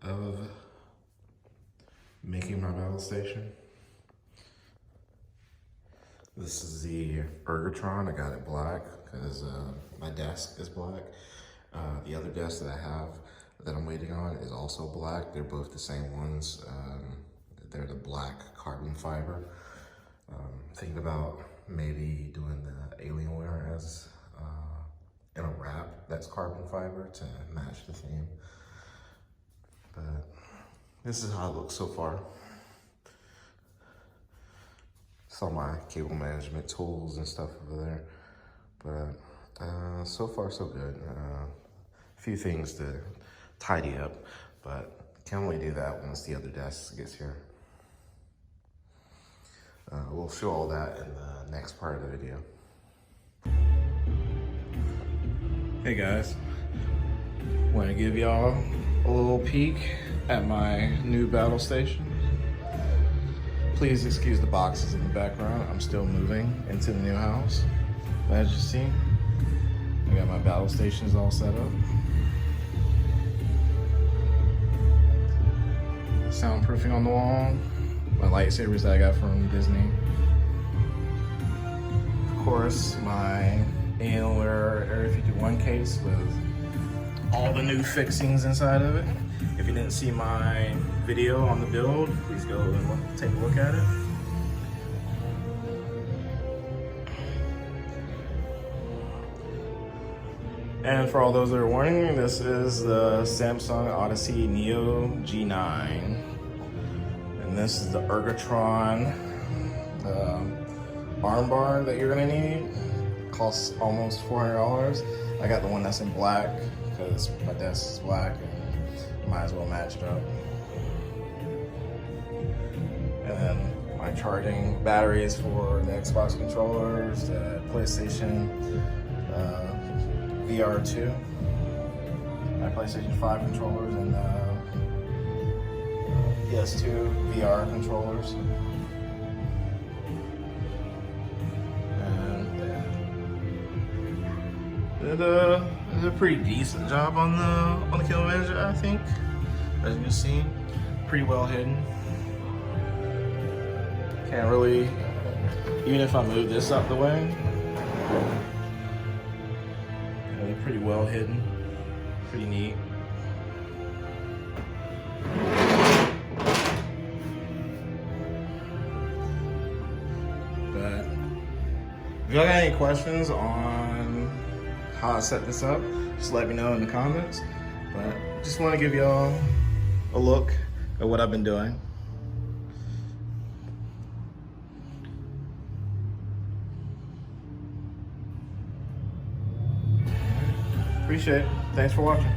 of making my battle station. This is the Ergotron. I got it black because my desk is black. The other desk that I have that I'm waiting on is also black. They're both the same ones. They're the black carbon fiber. Thinking about maybe doing the Alienware as in a wrap that's carbon fiber to match the theme. But this is how it looks so far. It's all my cable management tools and stuff over there. But so far so good. A few things to tidy up, but can only do that once the other desk gets here. We'll show all that in the next part of the video. Hey guys, want to give y'all a little peek at my new battle station. Please excuse the boxes in the background. I'm still moving into the new house. But as you see, I got my battle stations all set up. Soundproofing on the wall. My lightsabers that I got from Disney. Of course, my Alienware Area 51 case with all the new fixings inside of it. If you didn't see my video on the build, please go and take a look at it. And for all those that are wondering, this is the Samsung Odyssey Neo G9. And this is the Ergotron armbar that you're gonna need. It costs almost $400. I got the one that's in black because my desk is black and might as well match it up. And then my charging batteries for the Xbox controllers, the PlayStation VR2, my PlayStation 5 controllers, and PS2 VR controllers. And did a pretty decent job on the kill manager, I think. As you can see, pretty well hidden. Can't really, even if I move this out the way, pretty well hidden, pretty neat. But if y'all got any questions on how I set this up, just let me know in the comments. But just want to give y'all a look at what I've been doing. Appreciate it. Thanks for watching.